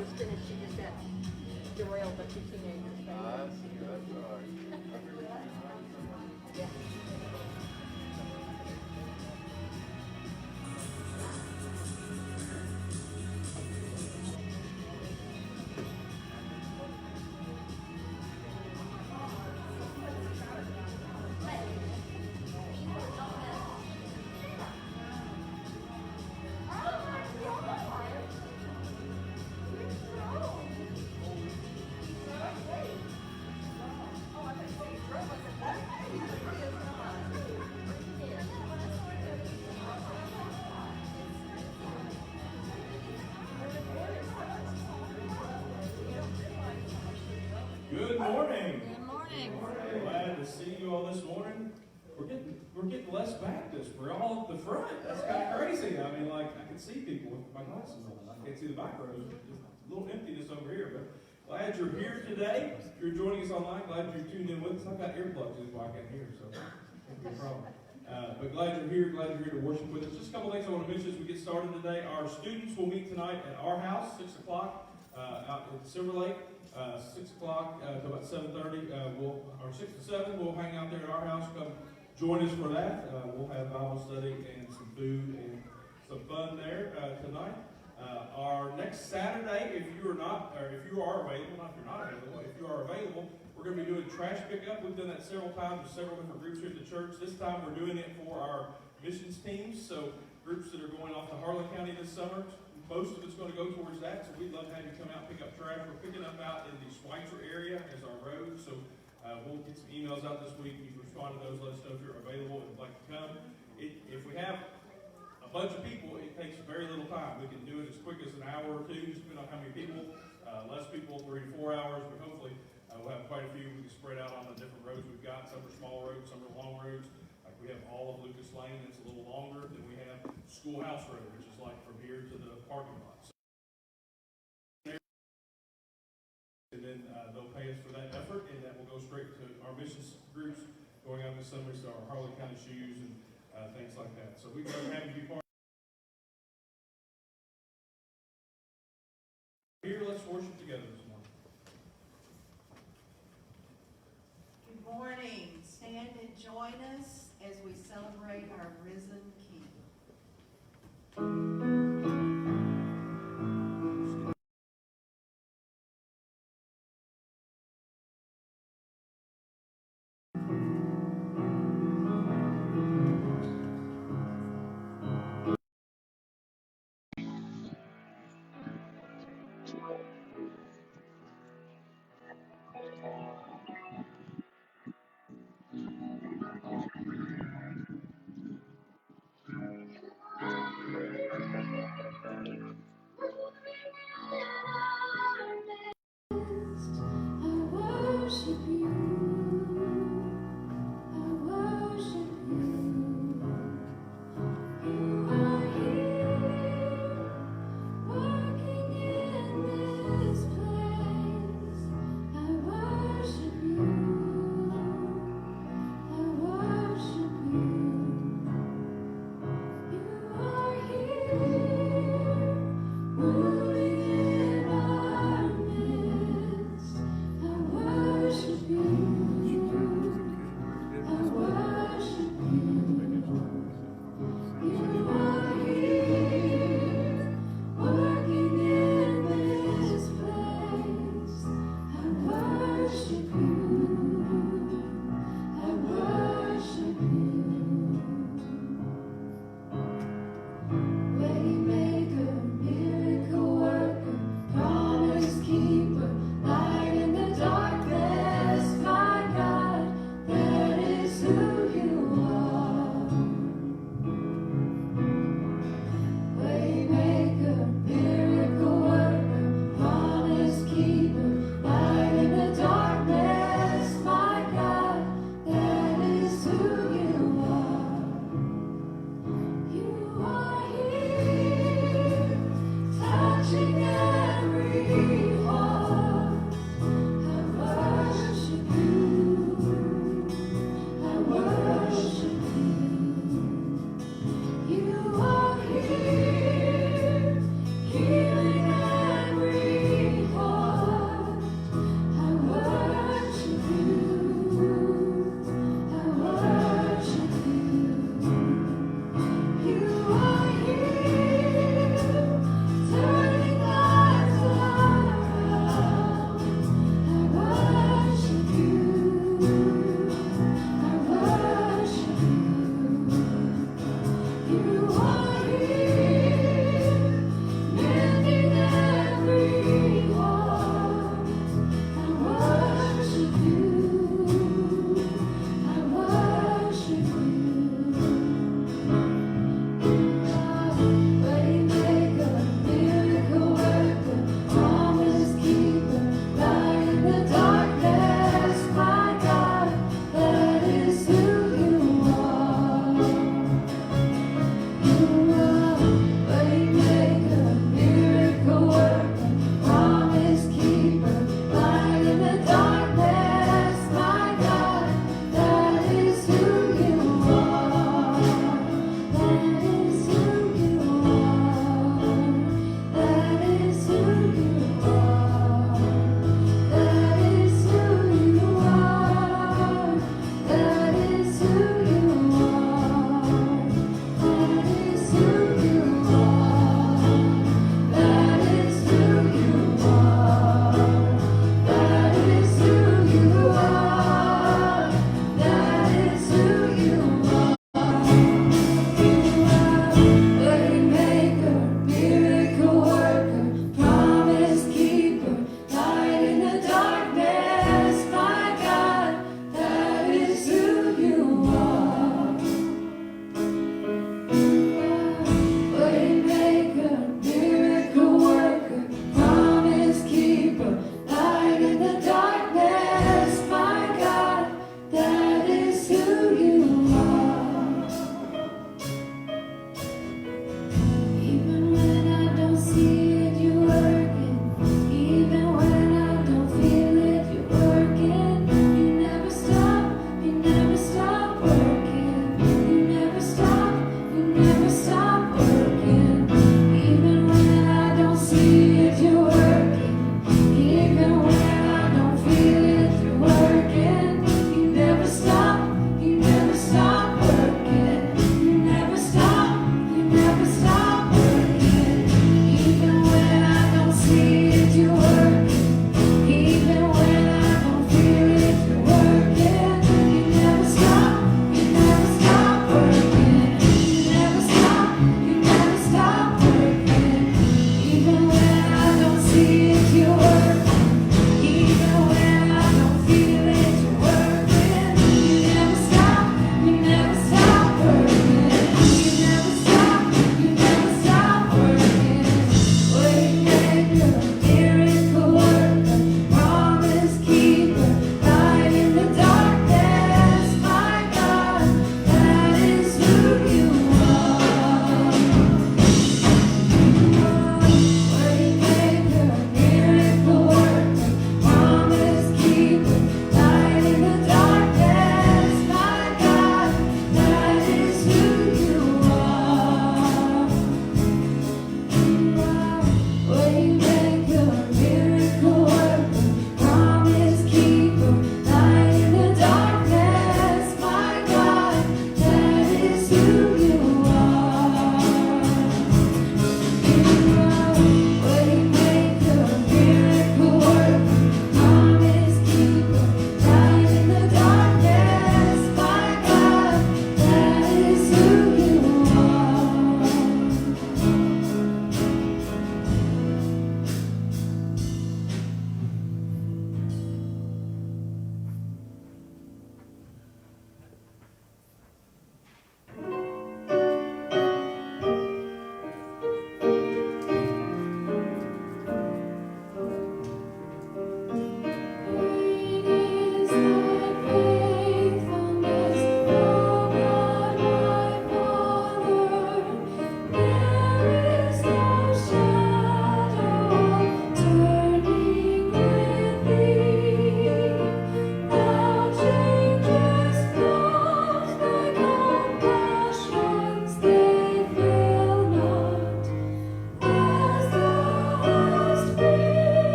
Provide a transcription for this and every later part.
was finished. She just got derailed by two teenagers. I see, that's all right. Yeah. Good morning. Good morning. Glad to see you all this morning. We're getting less Baptist. We're all at the front. That's kind of crazy. I mean, like I can see people with my glasses on. I can't see the back rows. There's a little emptiness over here. But glad you're here today. If you're joining us online, glad you're tuned in with us. I've got earplugs in why I can't hear, so can't be a problem. But glad you're here. Glad you're here to worship with us. Just a couple things I want to mention as we get started today. Our students will meet tonight at our house, 6 o'clock, out in Silver Lake. 6 o'clock to about 7:30, or 6 to 7, we'll hang out there at our house. Come join us for that. We'll have Bible study and some food and some fun there tonight. Our next Saturday, if you are not, or if you are available, not if you're not available, if you are available, we're going to be doing trash pickup. We've done that several times with several different groups here at the church. This time we're doing it for our missions teams, so groups that are going off to Harlan County this summer. Most of it's going to go towards that, so we'd love to have you come out and pick up trash. We're picking up out in the Schweitzer area as our road, so we'll get some emails out this week. You can respond to those, let us know if you're available and would like to come. If we have a bunch of people, it takes very little time. We can do it as quick as an hour or two, depending on how many people. Less people, 3 to 4 hours, but hopefully we'll have quite a few. We can spread out on the different roads we've got. Some are small roads, some are long roads. Like we have all of Lucas Lane, that's a little longer. Then we have Schoolhouse Road, which is like from here to the parking lot. And then they'll pay us for that effort, and that will go straight to our missions groups going out this summer, so our Harlan County shoes and things like that. So we'd love to have you be part. Here, let's worship together this morning. Good morning. Stand and join us as we celebrate our risen King. Working in this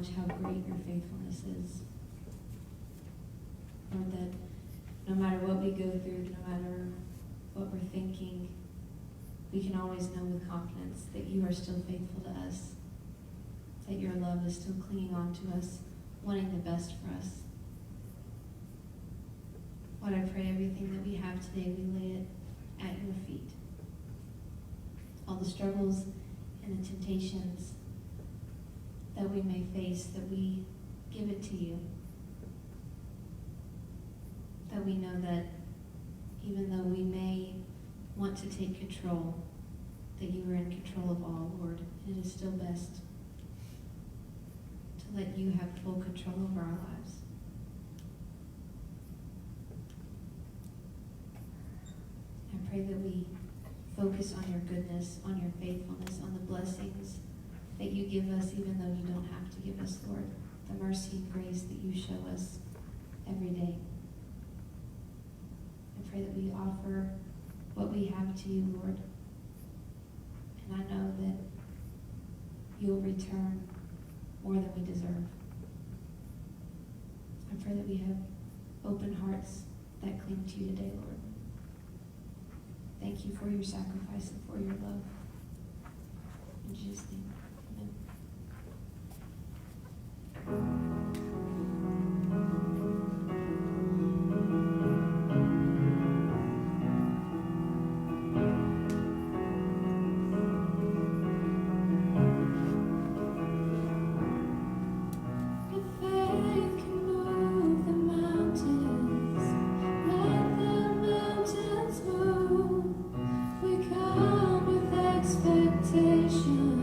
acknowledge how great your faithfulness is. Lord, that no matter what we go through, no matter what we're thinking, we can always know with confidence that you are still faithful to us, that your love is still clinging on to us, wanting the best for us. Lord, I pray everything that we have today, we lay it at your feet. All the struggles and the temptations that we may face, that we give it to you. That we know that even though we may want to take control, that you are in control of all, Lord. It is still best to let you have full control over our lives. I pray that we focus on your goodness, on your faithfulness, on the blessings that you give us even though you don't have to give us, Lord. The mercy and grace that you show us every day. I pray that we offer what we have to you, Lord. And I know that you'll return more than we deserve. I pray that we have open hearts that cling to you today, Lord. Thank you for your sacrifice and for your love. In Jesus' name, amen. Expectation.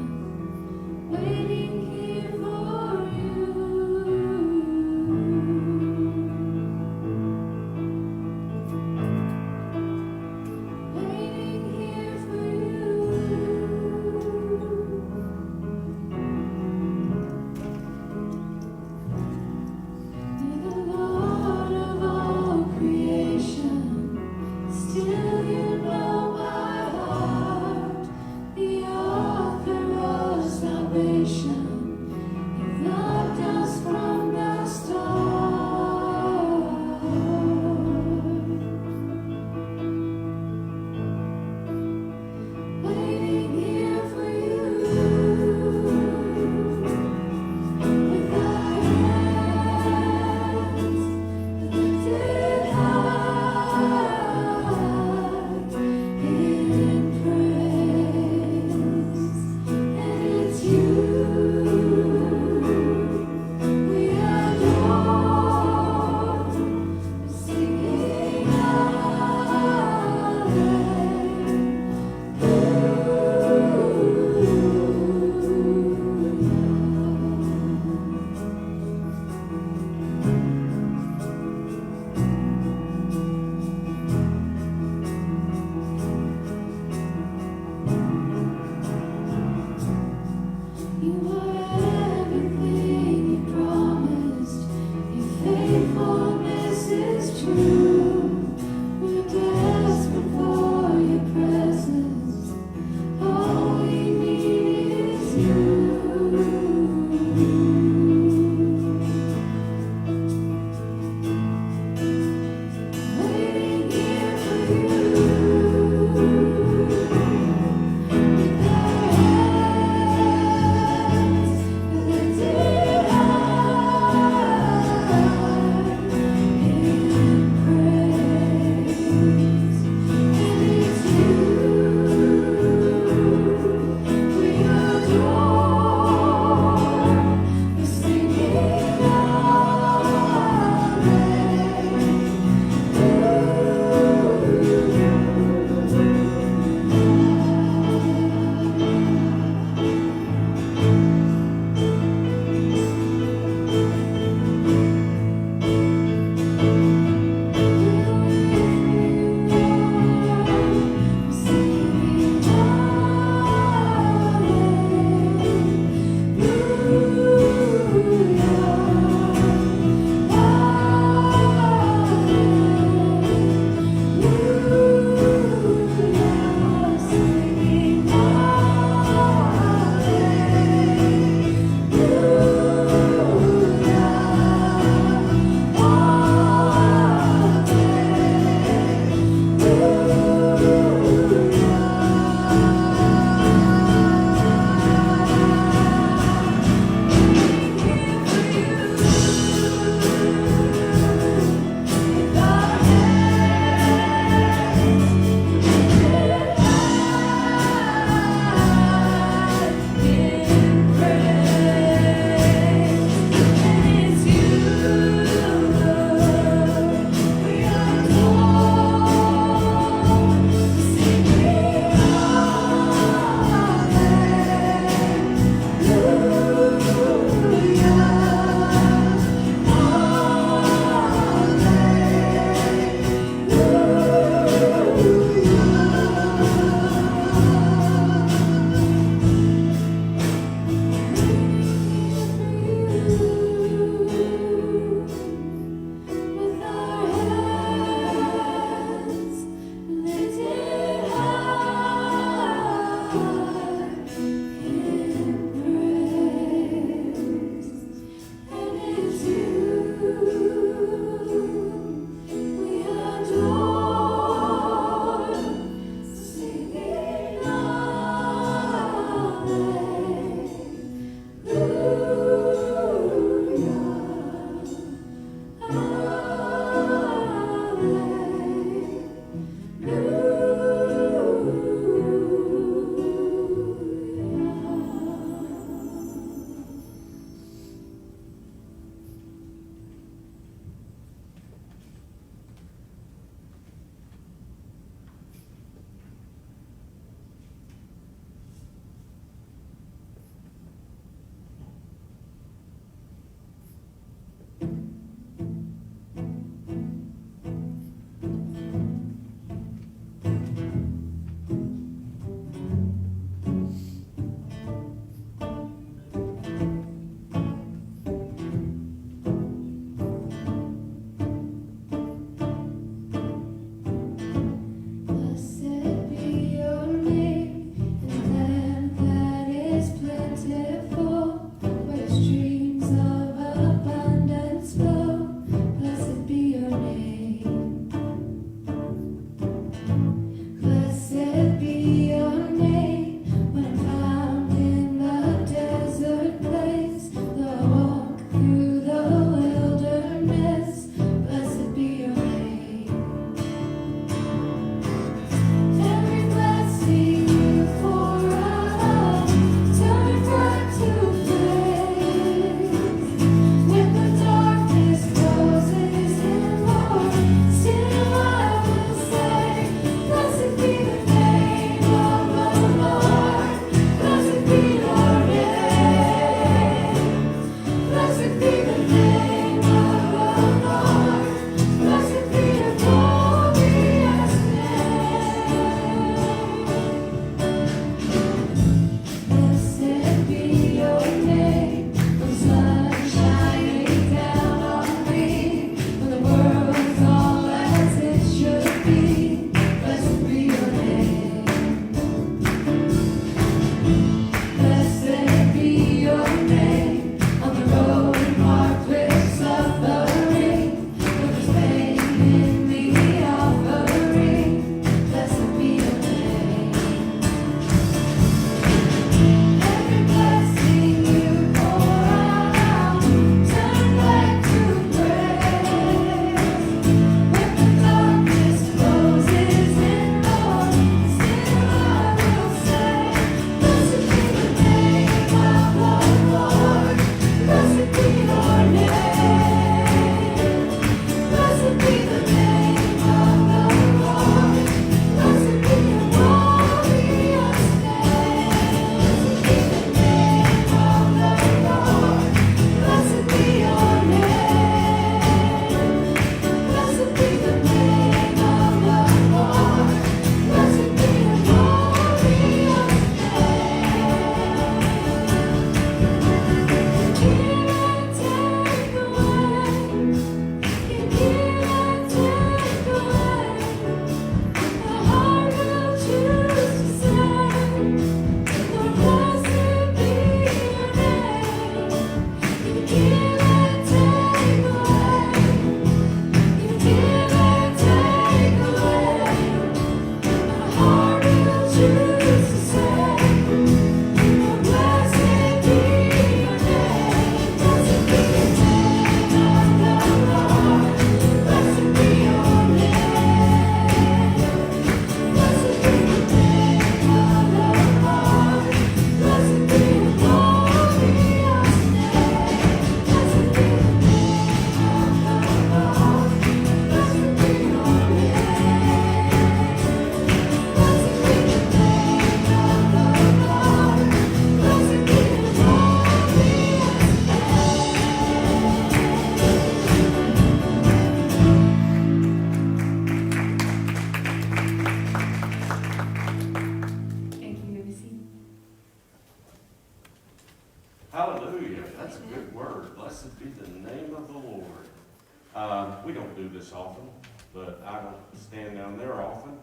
We don't do this often, but I don't stand down there often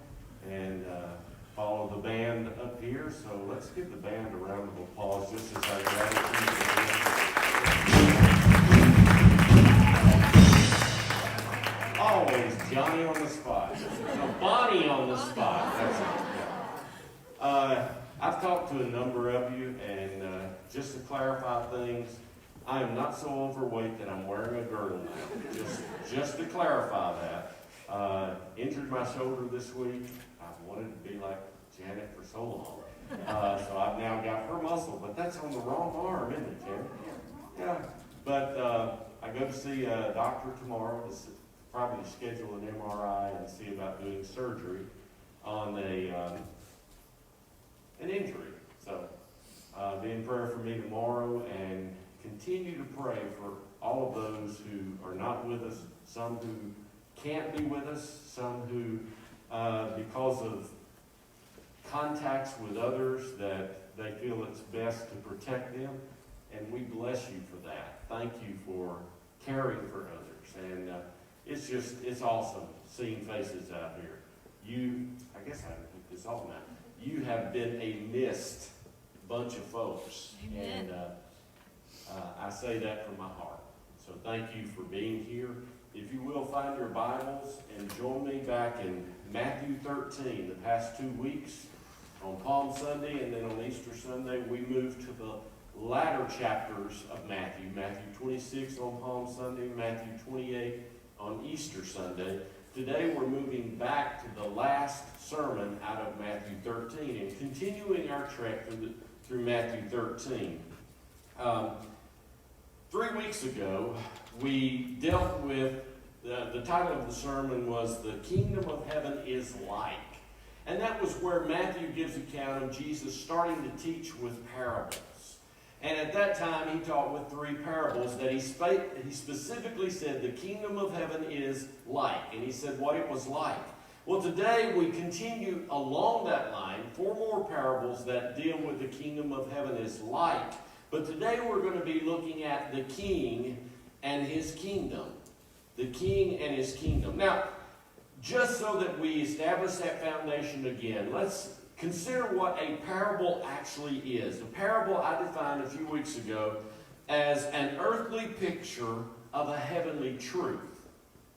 and follow the band up here. So let's give the band a round of applause just as our gratitude. Always Johnny on the spot. No, Bonnie on the spot. That's it. I've talked to a number of you, and just to clarify things, I am not so overweight that I'm wearing a girdle now. Just to clarify that. Injured my shoulder this week. I've wanted to be like Janet for so long. So I've now got her muscle, but that's on the wrong arm, isn't it, Janet? Yeah. But I go to see a doctor tomorrow to probably schedule an MRI and see about doing surgery on an injury. So be in prayer for me tomorrow, and continue to pray for all of those who are not with us, some who can't be with us, some who, because of contacts with others, that they feel it's best to protect them. And we bless you for that. Thank you for caring for others. And it's awesome seeing faces out here. I guess I haven't picked this off now. You have been a missed bunch of folks. Amen. And I say that from my heart. So thank you for being here. If you will, find your Bibles and join me back in Matthew 13. The past 2 weeks, on Palm Sunday and then on Easter Sunday, we moved to the latter chapters of Matthew. Matthew 26 on Palm Sunday, Matthew 28 on Easter Sunday. Today we're moving back to the last sermon out of Matthew 13 and continuing our trek through Matthew 13. 3 weeks ago, we dealt with, the title of the sermon was "The Kingdom of Heaven is Like." And that was where Matthew gives account of Jesus starting to teach with parables. And at that time, he taught with 3 parables that he specifically said the kingdom of heaven is like. And he said what it was like. Well, today we continue along that line, 4 more parables that deal with the kingdom of heaven is like. But today we're going to be looking at the king and his kingdom. The king and his kingdom. Now, just so that we establish that foundation again, let's consider what a parable actually is. A parable I defined a few weeks ago as an earthly picture of a heavenly truth.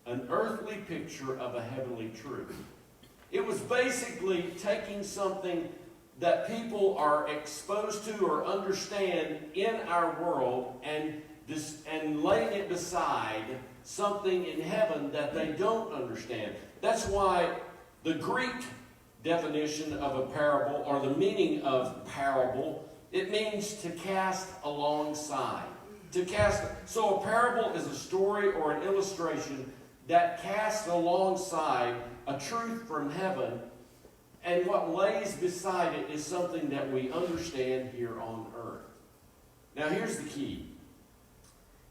An earthly picture of a heavenly truth. It was basically taking something that people are exposed to or understand in our world and laying it beside something in heaven that they don't understand. That's why the Greek definition of a parable, or the meaning of parable, it means to cast alongside. So a parable is a story or an illustration that casts alongside a truth from heaven, and what lays beside it is something that we understand here on earth. Now here's the key.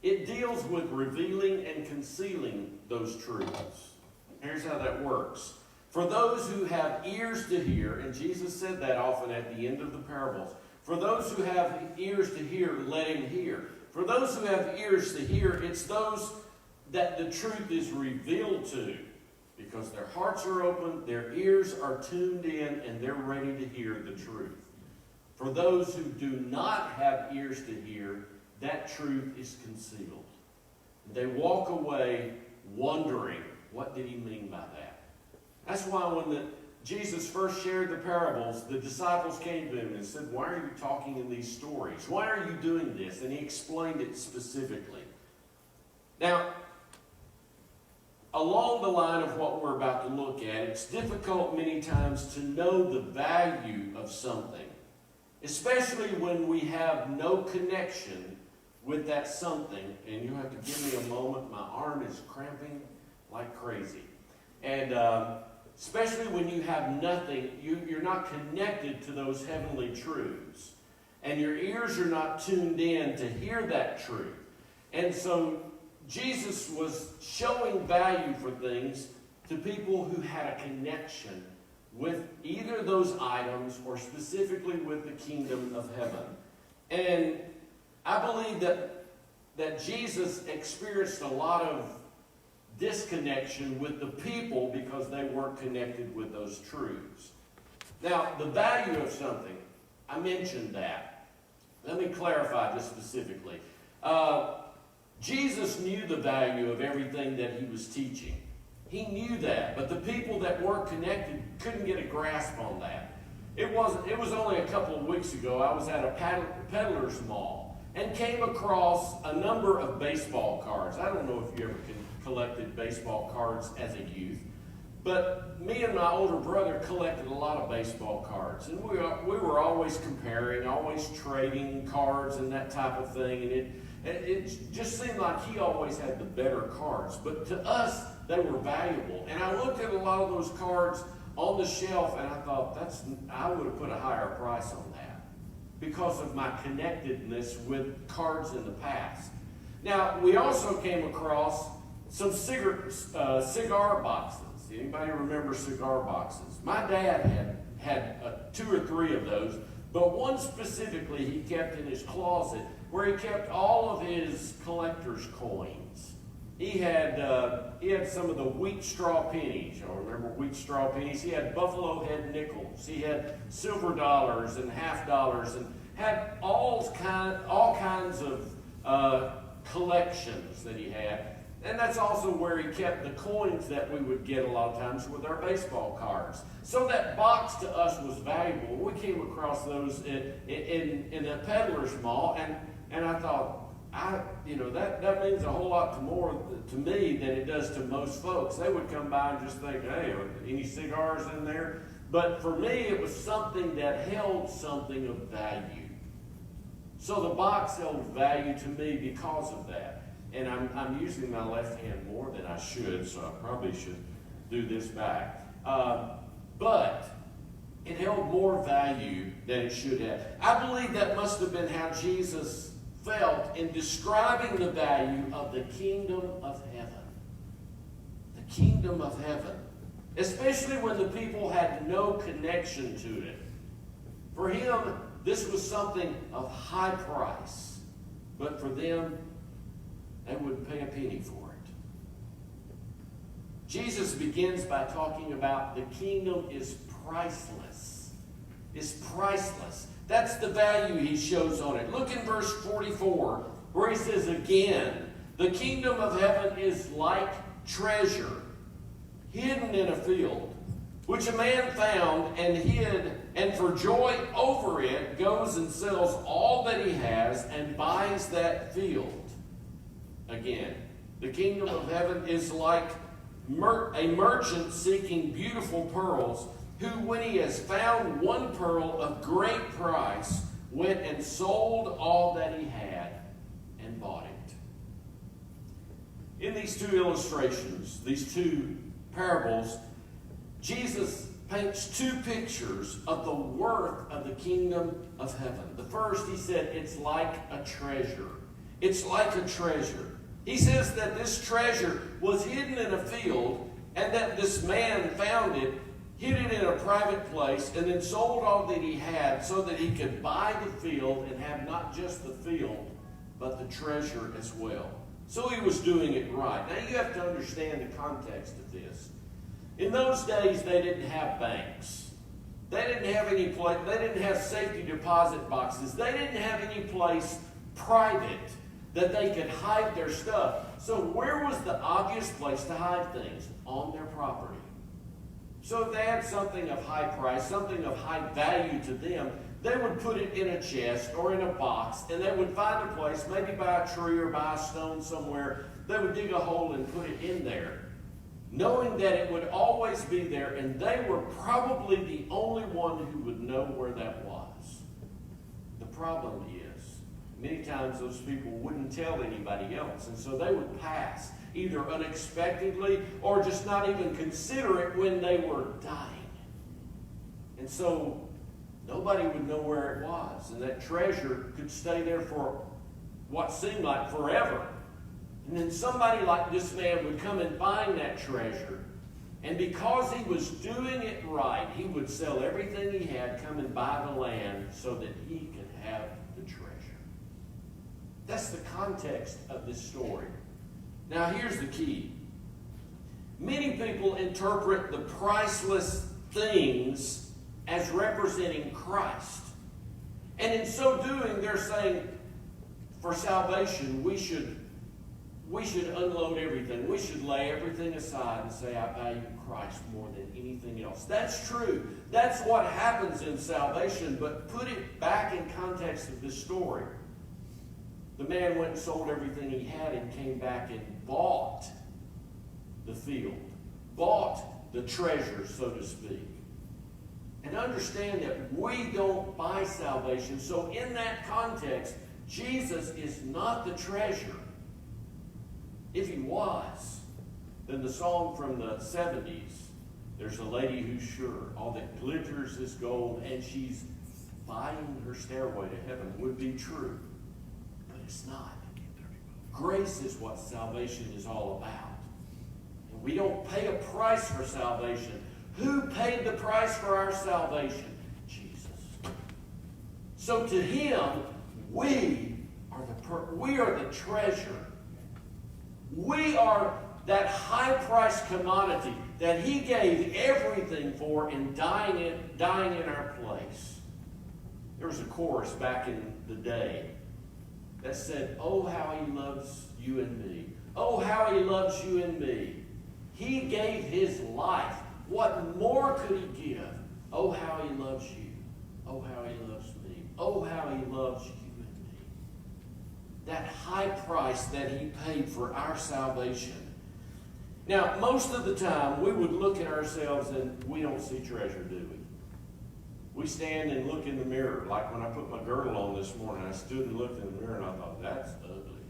It deals with revealing and concealing those truths. Here's how that works. For those who have ears to hear, and Jesus said that often at the end of the parables, for those who have ears to hear, let him hear. For those who have ears to hear, it's those that the truth is revealed to, because their hearts are open, their ears are tuned in, and they're ready to hear the truth. For those who do not have ears to hear, that truth is concealed. They walk away wondering, what did he mean by that? That's why when Jesus first shared the parables, the disciples came to him and said, why are you talking in these stories? Why are you doing this? And he explained it specifically. Now, along the line of what we're about to look at, it's difficult many times to know the value of something, especially when we have no connection with that something. And you have to give me a moment. My arm is cramping like crazy. And especially when you have nothing, you're not connected to those heavenly truths. And your ears are not tuned in to hear that truth. And so Jesus was showing value for things to people who had a connection with either those items or specifically with the kingdom of heaven. And I believe that Jesus experienced a lot of disconnection with the people because they weren't connected with those truths. Now, the value of something, I mentioned that. Let me clarify this specifically. Jesus knew the value of everything that he was teaching. He knew that, but the people that weren't connected couldn't get a grasp on that. It was only a couple of weeks ago, I was at a peddler's mall and came across a number of baseball cards. I don't know if you ever collected baseball cards as a youth, but me and my older brother collected a lot of baseball cards, and we were always comparing, always trading cards and that type of thing, and it just seemed like he always had the better cards. But to us, they were valuable. And I looked at a lot of those cards on the shelf, and I thought, I would have put a higher price on that because of my connectedness with cards in the past. Now, we also came across some cigar boxes. Anybody remember cigar boxes? My dad had 2 or 3 of those, but one specifically he kept in his closet where he kept all of his collector's coins. He had some of the wheat straw pennies. Y'all remember wheat straw pennies? He had buffalo head nickels. He had silver dollars and half dollars, and had all kinds of collections that he had. And that's also where he kept the coins that we would get a lot of times with our baseball cards. So that box to us was valuable. We came across those in a peddler's mall, and I thought, that means a whole lot more to me than it does to most folks. They would come by and just think, hey, are any cigars in there? But for me, it was something that held something of value. So the box held value to me because of that. And I'm using my left hand more than I should, so I probably should do this back. But it held more value than it should have. I believe that must have been how Jesus felt in describing the value of the kingdom of heaven. The kingdom of heaven. Especially when the people had no connection to it. For him, this was something of high price. But for them, they wouldn't pay a penny for it. Jesus begins by talking about the kingdom is priceless. It's priceless. That's the value he shows on it. Look in verse 44, where he says again, the kingdom of heaven is like treasure hidden in a field, which a man found and hid, and for joy over it goes and sells all that he has and buys that field. Again, the kingdom of heaven is like a merchant seeking beautiful pearls, who, when he has found one pearl of great price, went and sold all that he had and bought it. In these 2 illustrations, these 2 parables, Jesus paints 2 pictures of the worth of the kingdom of heaven. The first, he said, it's like a treasure. It's like a treasure. He says that this treasure was hidden in a field, and that this man found it, hid it in a private place, and then sold all that he had so that he could buy the field and have not just the field, but the treasure as well. So he was doing it right. Now you have to understand the context of this. In those days, they didn't have banks. They didn't have any place. They didn't have safety deposit boxes. They didn't have any place private that they could hide their stuff. So where was the obvious place to hide things? On their property. So if they had something of high price, something of high value to them, they would put it in a chest or in a box, and they would find a place, maybe by a tree or by a stone somewhere. They would dig a hole and put it in there, knowing that it would always be there, and they were probably the only one who would know where that was. The problem is, many times those people wouldn't tell anybody else, and so they would pass, either unexpectedly or just not even consider it when they were dying. And so nobody would know where it was, and that treasure could stay there for what seemed like forever. And then somebody like this man would come and find that treasure, and because he was doing it right, he would sell everything he had, come and buy the land so that he could have the treasure. That's the context of this story. Now here's the key. Many people interpret the priceless things as representing Christ. And in so doing, they're saying, for salvation, we should unload everything. We should lay everything aside and say, I value Christ more than anything else. That's true. That's what happens in salvation, but put it back in context of this story. The man went and sold everything he had and came back and bought the field, bought the treasure, so to speak. And understand that we don't buy salvation. So in that context, Jesus is not the treasure. If he was, then the song from the 70s, there's a lady who's sure all that glitters is gold and she's buying her stairway to heaven would be true. But it's not. Grace is what salvation is all about. And we don't pay a price for salvation. Who paid the price for our salvation? Jesus. So to him, we are the treasure. We are that high-priced commodity that he gave everything for in dying in our place. There was a chorus back in the day that said, oh, how he loves you and me. Oh, how he loves you and me. He gave his life. What more could he give? Oh, how he loves you. Oh, how he loves me. Oh, how he loves you and me. That high price that he paid for our salvation. Now, most of the time, we would look at ourselves and we don't see treasure, do we? We stand and look in the mirror. Like when I put my girdle on this morning, I stood and looked in the mirror and I thought, that's ugly.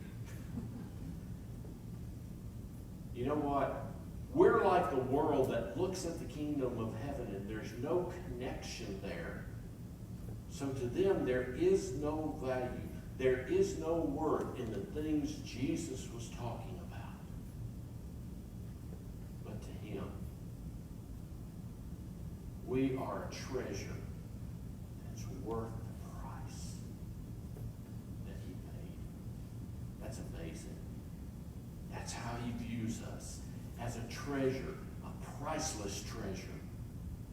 You know what? We're like the world that looks at the kingdom of heaven and there's no connection there. So to them, there is no value. There is no worth in the things Jesus was talking about. But to him, we are a treasure that's worth the price that he paid. That's amazing. That's how he views us. As a treasure, a priceless treasure.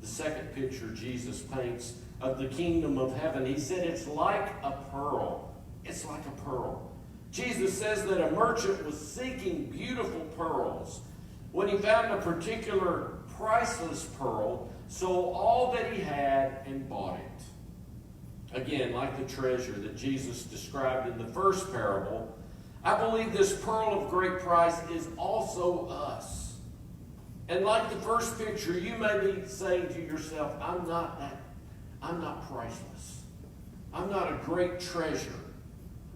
The second picture Jesus paints of the kingdom of heaven, he said it's like a pearl. It's like a pearl. Jesus says that a merchant was seeking beautiful pearls. When he found a particular priceless pearl, sold all that he had and bought it. Again, like the treasure that Jesus described in the first parable, I believe this pearl of great price is also us. And like the first picture, you may be saying to yourself, I'm not priceless. I'm not a great treasure.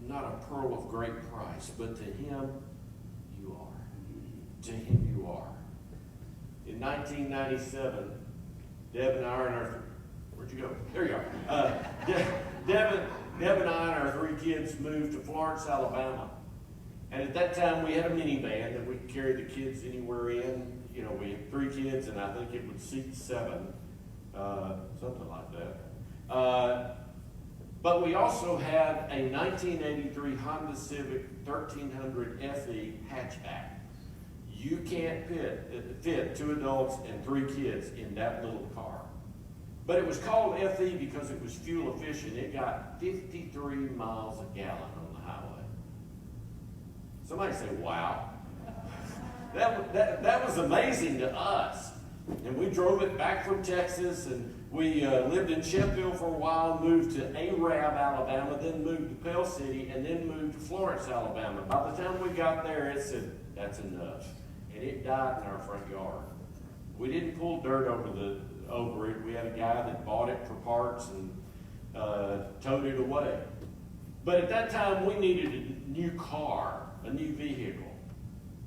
I'm not a pearl of great price. But to him, you are. To him, you are. In 1997, Deb and I and our... Where'd you go? There you are. Deb and I and our three kids moved to Florence, Alabama. And at that time, we had a minivan that we could carry the kids anywhere in. You know, we had three kids, and I think it would seat 7, something like that. But we also had a 1983 Honda Civic 1300 FE hatchback. You can't fit 2 adults and 3 kids in that little car. But it was called FE because it was fuel efficient. It got 53 miles a gallon on the highway. Somebody say, wow. That was amazing to us. And we drove it back from Texas, and we lived in Sheffield for a while, moved to Arab, Alabama, then moved to Pell City, and then moved to Florence, Alabama. By the time we got there, it said, that's enough. And it died in our front yard. We didn't pull dirt over it. We had a guy that bought it for parts and towed it away. But at that time, we needed a new car, a new vehicle.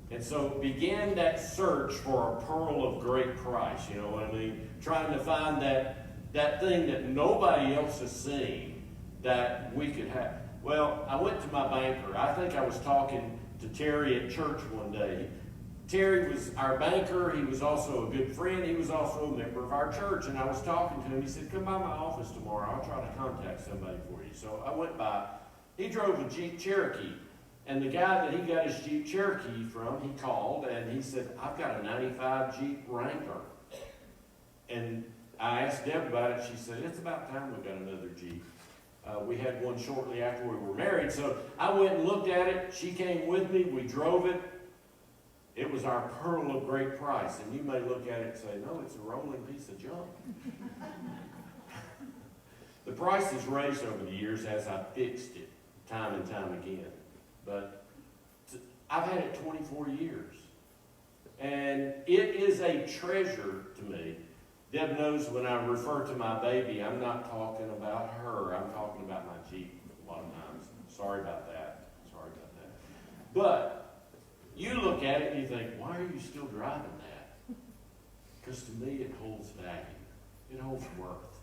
And so began that search for a pearl of great price, you know what I mean? Trying to find that thing that nobody else has seen that we could have. Well, I went to my banker. I think I was talking to Terry at church one day. Terry was our banker. He was also a good friend. He was also a member of our church. And I was talking to him. He said, come by my office tomorrow. I'll try to contact somebody for you. So I went by. He drove a Jeep Cherokee. And the guy that he got his Jeep Cherokee from, he called and he said, I've got a 95 Jeep Wrangler. And I asked Deb about it. She said, it's about time we got another Jeep. We had one shortly after we were married. So I went and looked at it. She came with me. We drove it. It was our pearl of great price. And you may look at it and say, no, it's a rolling piece of junk. The price has raised over the years as I fixed it time and time again. But I've had it 24 years. And it is a treasure to me. Deb knows when I refer to my baby, I'm not talking about her. I'm talking about my Jeep a lot of times. Sorry about that. Sorry about that. But you look at it and you think, why are you still driving that? Because to me it holds value. It holds worth.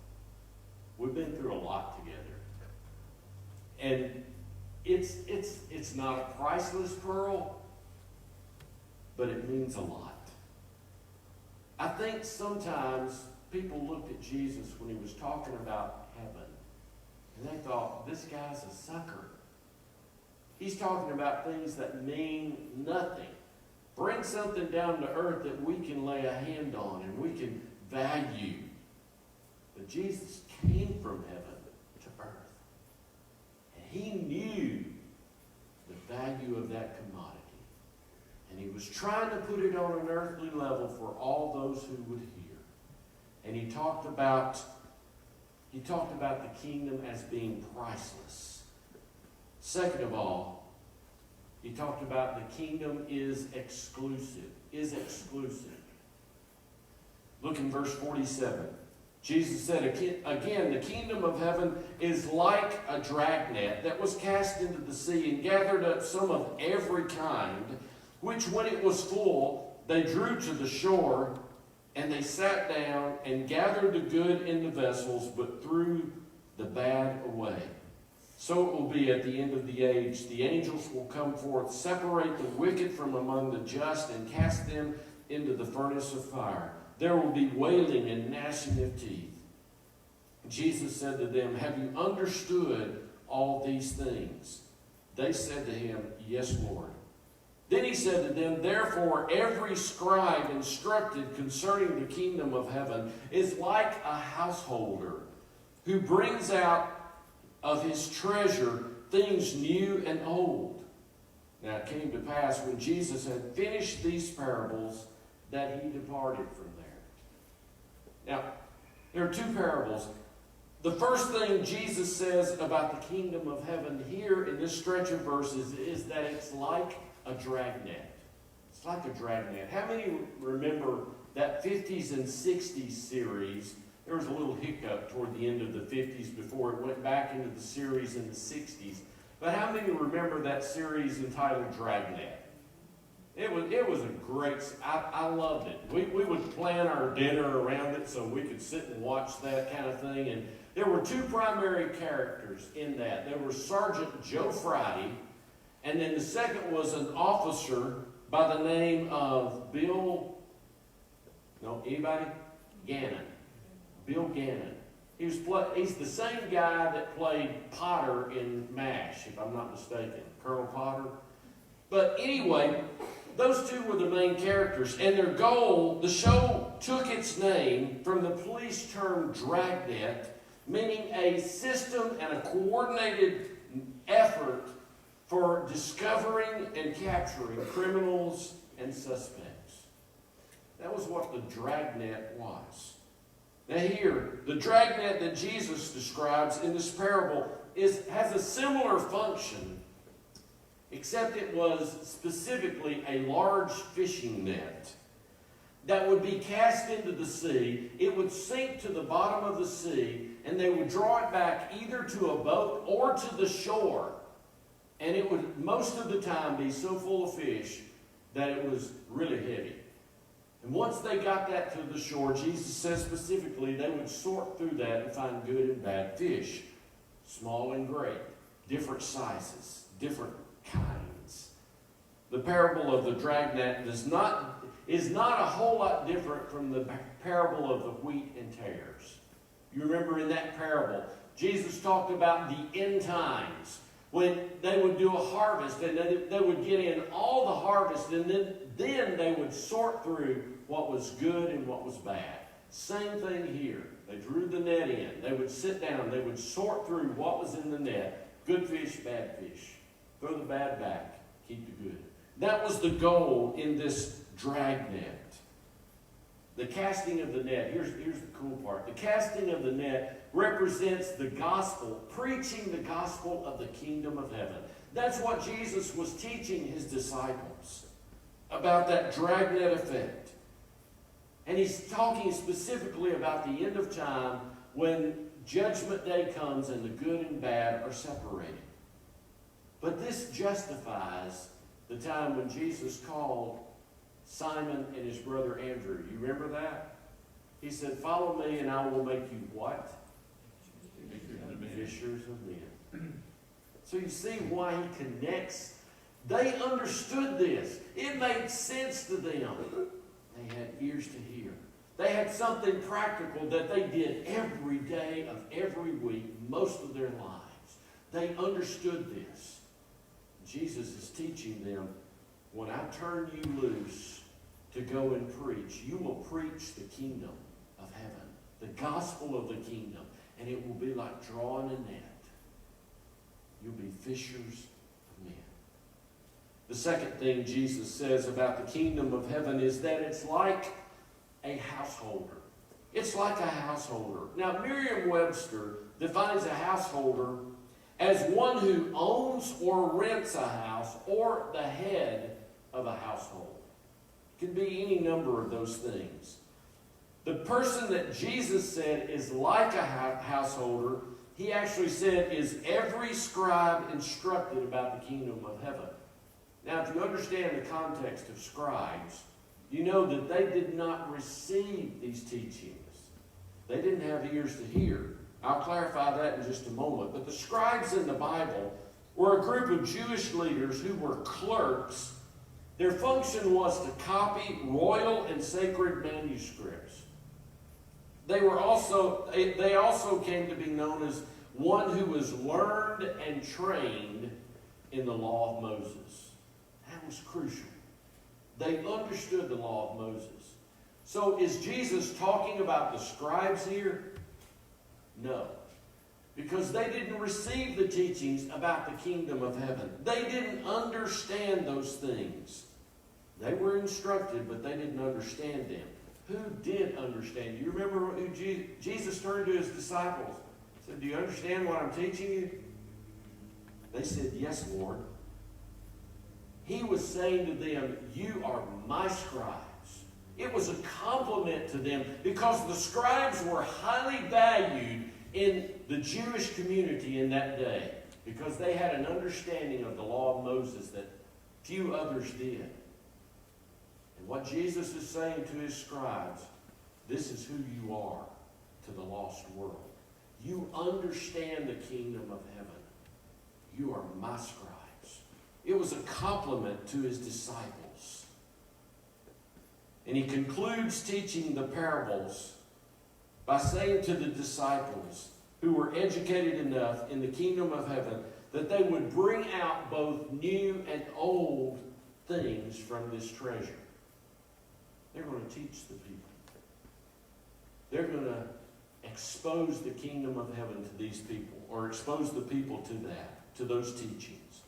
We've been through a lot together. And it's not a priceless pearl, but it means a lot. I think sometimes people looked at Jesus when he was talking about heaven, and they thought, this guy's a sucker. He's talking about things that mean nothing. Bring something down to earth that we can lay a hand on and we can value. But Jesus came from heaven to earth. And he knew the value of that commodity. And he was trying to put it on an earthly level for all those who would hear. And he talked about the kingdom as being priceless. Second of all, he talked about the kingdom is exclusive. Look in verse 47. Jesus said, again, the kingdom of heaven is like a dragnet that was cast into the sea and gathered up some of every kind, which when it was full, they drew to the shore, and they sat down and gathered the good into vessels, but threw the bad away. So it will be at the end of the age. The angels will come forth, separate the wicked from among the just, and cast them into the furnace of fire. There will be wailing and gnashing of teeth. Jesus said to them, have you understood all these things? They said to him, yes, Lord. Then he said to them, therefore every scribe instructed concerning the kingdom of heaven is like a householder who brings out of his treasure things new and old. Now it came to pass when Jesus had finished these parables that he departed from there. Now, there are two parables. The first thing Jesus says about the kingdom of heaven here in this stretch of verses is that it's like a dragnet. It's like a dragnet. How many remember that 50s and 60s series? There was a little hiccup toward the end of the 50s before it went back into the series in the 60s. But how many remember that series entitled Dragnet? It was a great, I loved it. We would plan our dinner around it so we could sit and watch that kind of thing. And there were two primary characters in that. There was Sergeant Joe Friday, and then the second was an officer by the name of Gannon. Bill Gannon. He's the same guy that played Potter in MASH, if I'm not mistaken, Colonel Potter. But anyway, those two were the main characters, and their goal, the show took its name from the police term dragnet, meaning a system and a coordinated effort for discovering and capturing criminals and suspects. That was what the dragnet was. Now here, the dragnet that Jesus describes in this parable has a similar function, except it was specifically a large fishing net that would be cast into the sea. It would sink to the bottom of the sea, and they would draw it back either to a boat or to the shore. And it would, most of the time, be so full of fish that it was really heavy. And once they got that to the shore, Jesus says specifically they would sort through that and find good and bad fish, small and great, different sizes, different kinds. The parable of the dragnet is not a whole lot different from the parable of the wheat and tares. You remember in that parable, Jesus talked about the end times, when they would do a harvest, and they would get in all the harvest, and then they would sort through what was good and what was bad. Same thing here. They drew the net in. They would sit down. They would sort through what was in the net. Good fish, bad fish. Throw the bad back. Keep the good. That was the goal in this dragnet. The casting of the net. Here's the cool part. The casting of the net represents the gospel, preaching the gospel of the kingdom of heaven. That's what Jesus was teaching his disciples about that dragnet effect. And he's talking specifically about the end of time when judgment day comes and the good and bad are separated. But this justifies the time when Jesus called Simon and his brother Andrew. You remember that? He said, "Follow me and I will make you what? Fishers of men." So you see why he connects. They understood this. It made sense to them. They had ears to hear. They had something practical that they did every day of every week, most of their lives. They understood this. Jesus is teaching them, when I turn you loose to go and preach, you will preach the kingdom of heaven, the gospel of the kingdom, and it will be like drawing a net. You'll be fishers of men. The second thing Jesus says about the kingdom of heaven is that it's like a householder. It's like a householder. Now, Merriam-Webster defines a householder as one who owns or rents a house or the head of a household. It can be any number of those things. The person that Jesus said is like a householder, he actually said is every scribe instructed about the kingdom of heaven. Now, if you understand the context of scribes, you know that they did not receive these teachings. They didn't have ears to hear. I'll clarify that in just a moment. But the scribes in the Bible were a group of Jewish leaders who were clerks. Their function was to copy royal and sacred manuscripts. They also came to be known as one who was learned and trained in the law of Moses. That was crucial. They understood the law of Moses. So is Jesus talking about the scribes here? No. Because they didn't receive the teachings about the kingdom of heaven. They didn't understand those things. They were instructed, but they didn't understand them. Who did understand? You remember who Jesus turned to his disciples? He said, "Do you understand what I'm teaching you?" They said, "Yes, Lord." He was saying to them, "You are my scribes." It was a compliment to them because the scribes were highly valued in the Jewish community in that day because they had an understanding of the law of Moses that few others did. And what Jesus is saying to his scribes, this is who you are to the lost world. You understand the kingdom of heaven. You are my scribes. It was a compliment to his disciples. And he concludes teaching the parables by saying to the disciples who were educated enough in the kingdom of heaven that they would bring out both new and old things from this treasure. They're going to teach the people. They're going to expose the kingdom of heaven to these people, or expose the people to that, to those teachings.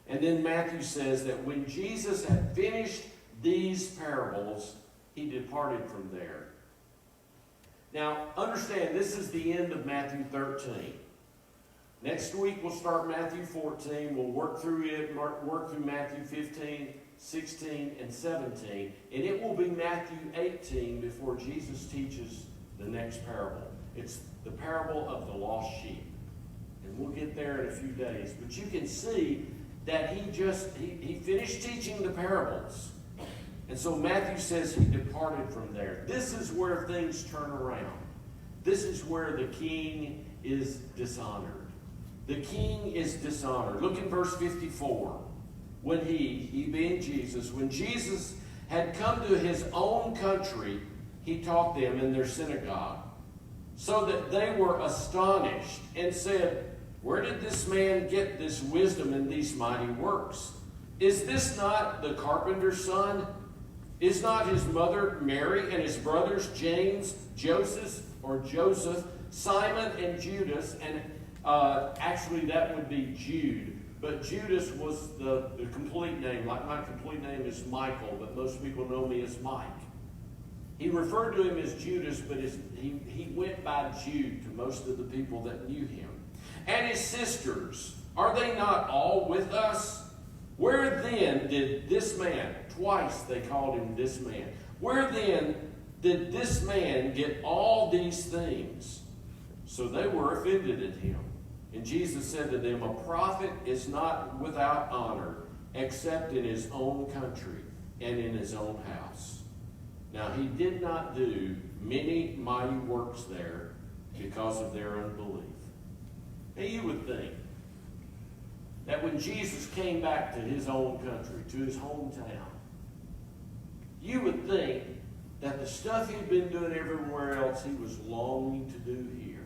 And then Matthew says that when Jesus had finished these parables, he departed from there. Now, understand, this is the end of Matthew 13. Next week, we'll start Matthew 14. We'll work through it, work through Matthew 15, 16, and 17. And it will be Matthew 18 before Jesus teaches the next parable. It's the parable of the lost sheep. And we'll get there in a few days. But you can see that he finished teaching the parables. And so Matthew says he departed from there. This is where things turn around. This is where the king is dishonored. The king is dishonored. Look in verse 54. When he being Jesus, when Jesus had come to his own country, he taught them in their synagogue, so that they were astonished and said, Where did this man get this wisdom and these mighty works? Is this not the carpenter's son? Is not his mother Mary and his brothers James, Joseph, Simon and Judas? And actually that would be Jude. But Judas was the complete name. Like my complete name is Michael, but most people know me as Mike. He referred to him as Judas, but he went by Jude to most of the people that knew him. And his sisters, are they not all with us? Where then did this man, twice they called him this man, where then did this man get all these things? So they were offended at him. And Jesus said to them, a prophet is not without honor, except in his own country and in his own house. Now he did not do many mighty works there because of their unbelief. Now you would think that when Jesus came back to his own country, to his hometown, you would think that the stuff he'd been doing everywhere else, he was longing to do here.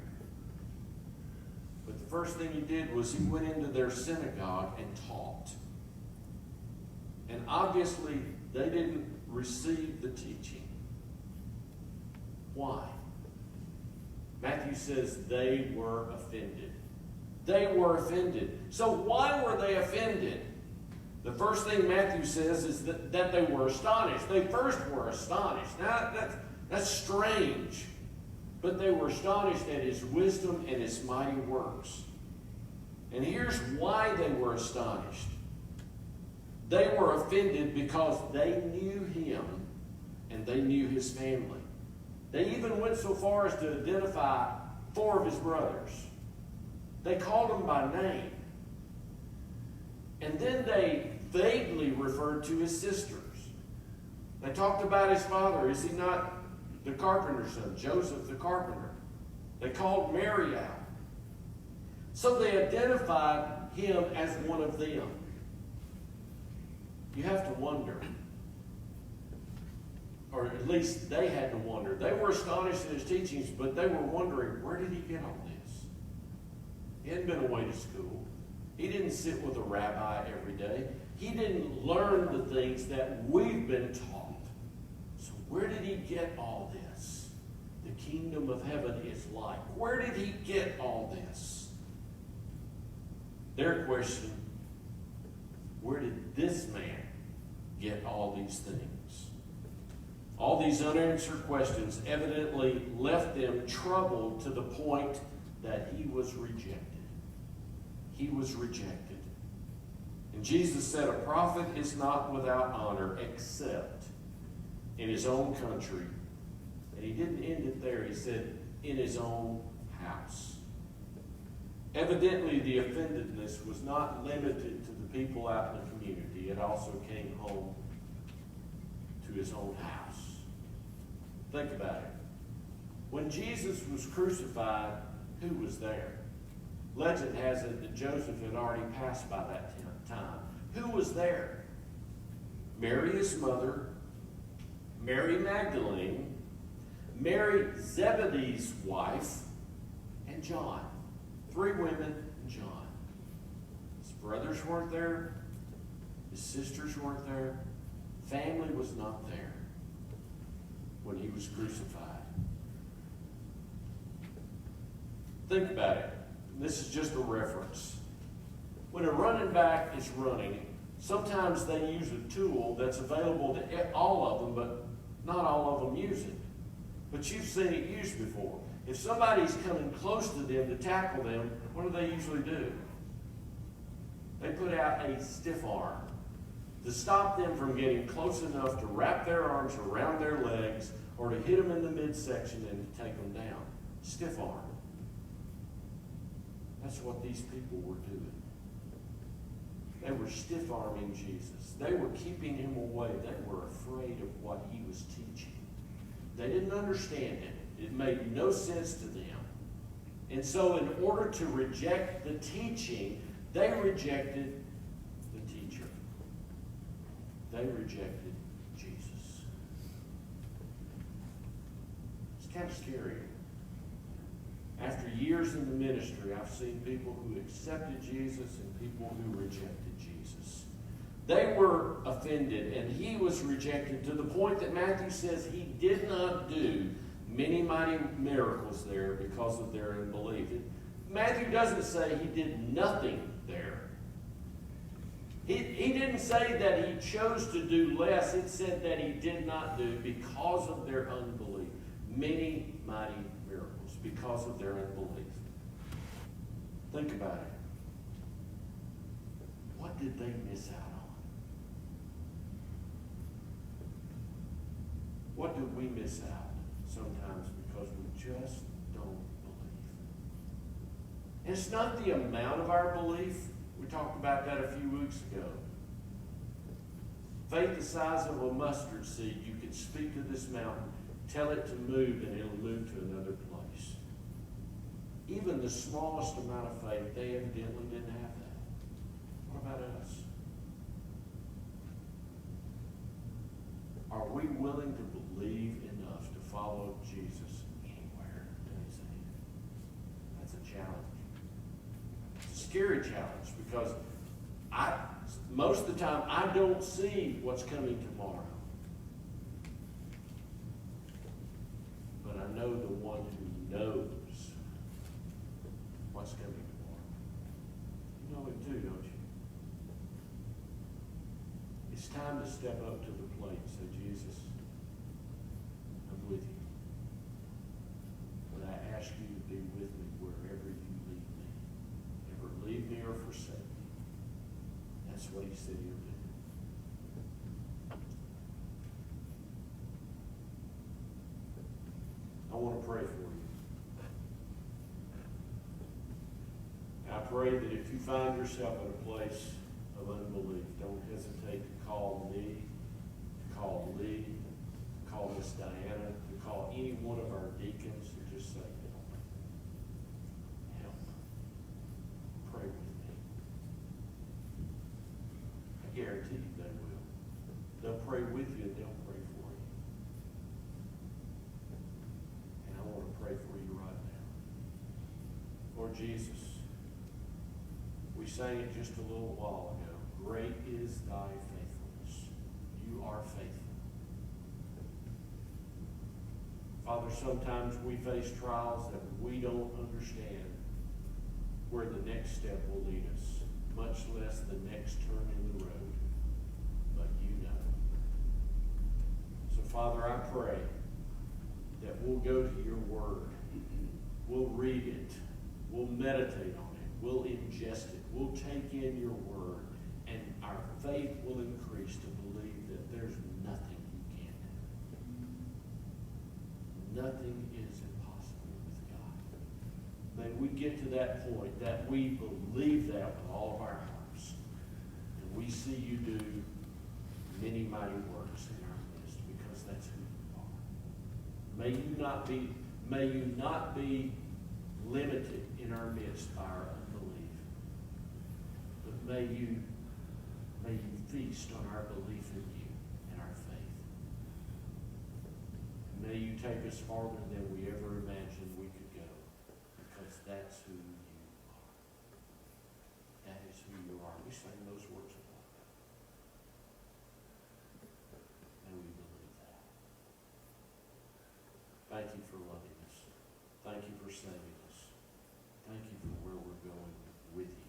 But the first thing he did was he went into their synagogue and taught. And obviously, they didn't receive the teaching. Why? Matthew says they were offended. They were offended. So why were they offended? The first thing Matthew says is that they were astonished. They first were astonished. Now, that's strange. But they were astonished at his wisdom and his mighty works. And here's why they were astonished. They were offended because they knew him and they knew his family. They even went so far as to identify 4 of his brothers. They called him by name. And then they vaguely referred to his sisters. They talked about his father. Is he not the carpenter's son, Joseph the carpenter? They called Mary out. So they identified him as one of them. You have to wonder, or at least they had to wonder. They were astonished at his teachings, but they were wondering, where did he get all this? He hadn't been away to school. He didn't sit with a rabbi every day. He didn't learn the things that we've been taught. So where did he get all this? The kingdom of heaven is like. Where did he get all this? Their question, where did this man get all these things? All these unanswered questions evidently left them troubled to the point that he was rejected. He was rejected. And Jesus said, a prophet is not without honor except in his own country. And he didn't end it there. He said, in his own house. Evidently, the offendedness was not limited to the people out in the community. It also came home to his own house. Think about it. When Jesus was crucified, who was there? Legend has it that Joseph had already passed by that time. Who was there? Mary, his mother, Mary Magdalene, Mary Zebedee's wife, and John. 3 women and John. His brothers weren't there. His sisters weren't there. Family was not there when he was crucified. Think about it. This is just a reference. When a running back is running, sometimes they use a tool that's available to all of them, but not all of them use it. But you've seen it used before. If somebody's coming close to them to tackle them, what do they usually do? They put out a stiff arm to stop them from getting close enough to wrap their arms around their legs or to hit them in the midsection and to take them down. Stiff arm. That's what these people were doing. They were stiff-arming Jesus. They were keeping him away. They were afraid of what he was teaching. They didn't understand it. It made no sense to them. And so in order to reject the teaching, they rejected the teacher. They rejected Jesus. It's kind of scary. After years in the ministry, I've seen people who accepted Jesus and people who rejected Jesus. They were offended, and he was rejected to the point that Matthew says he did not do many mighty miracles there because of their unbelief. Matthew doesn't say he did nothing there. He didn't say that he chose to do less. It said that he did not do because of their unbelief. Many mighty miracles because of their unbelief. Think about it. What did they miss out on? What do we miss out sometimes because we just don't believe? And it's not the amount of our belief. We talked about that a few weeks ago. Faith the size of a mustard seed, you can speak to this mountain, tell it to move, and it'll move to another place. Even the smallest amount of faith, they evidently didn't have that. What about us? Are we willing to believe enough to follow Jesus anywhere that he's needed? That's a challenge. It's a scary challenge because most of the time I don't see what's coming tomorrow. But I know the one who knows what's coming tomorrow. You know it too, don't you? It's time to step up to the plate and say, Jesus, I'm with you. But I ask you to be with me wherever you lead me. Never leave me or forsake me. That's what he said he'll do. I want to pray for you. I pray that if you find yourself in a place of unbelief, don't hesitate to call me, to call Lee, to call Miss Diana, to call any one of our deacons, and just say, help. Help. Pray with me. I guarantee you they will. They'll pray with you and they'll pray for you. And I want to pray for you right now. Lord Jesus, we sang it just a little while ago. Great is thy faithfulness. You are faithful. Father, sometimes we face trials that we don't understand where the next step will lead us, much less the next turn in the road. But you know. So, Father, I pray that we'll go to your word. We'll read it. We'll meditate on it. We'll ingest it. We'll take in your word. And our faith will increase to believe that there's nothing you can't do. Nothing is impossible with God. May we get to that point that we believe that with all of our hearts. And we see you do many mighty works in our midst because that's who you are. May you not be limited in our midst by our unbelief. But may you feast on our belief in you and our faith. May you take us farther than we ever imagined we could go, because that's who you are. That is who you are. We sang those words a while ago. And we believe that. Thank you for loving us. Thank you for saving us. Thank you for where we're going with you.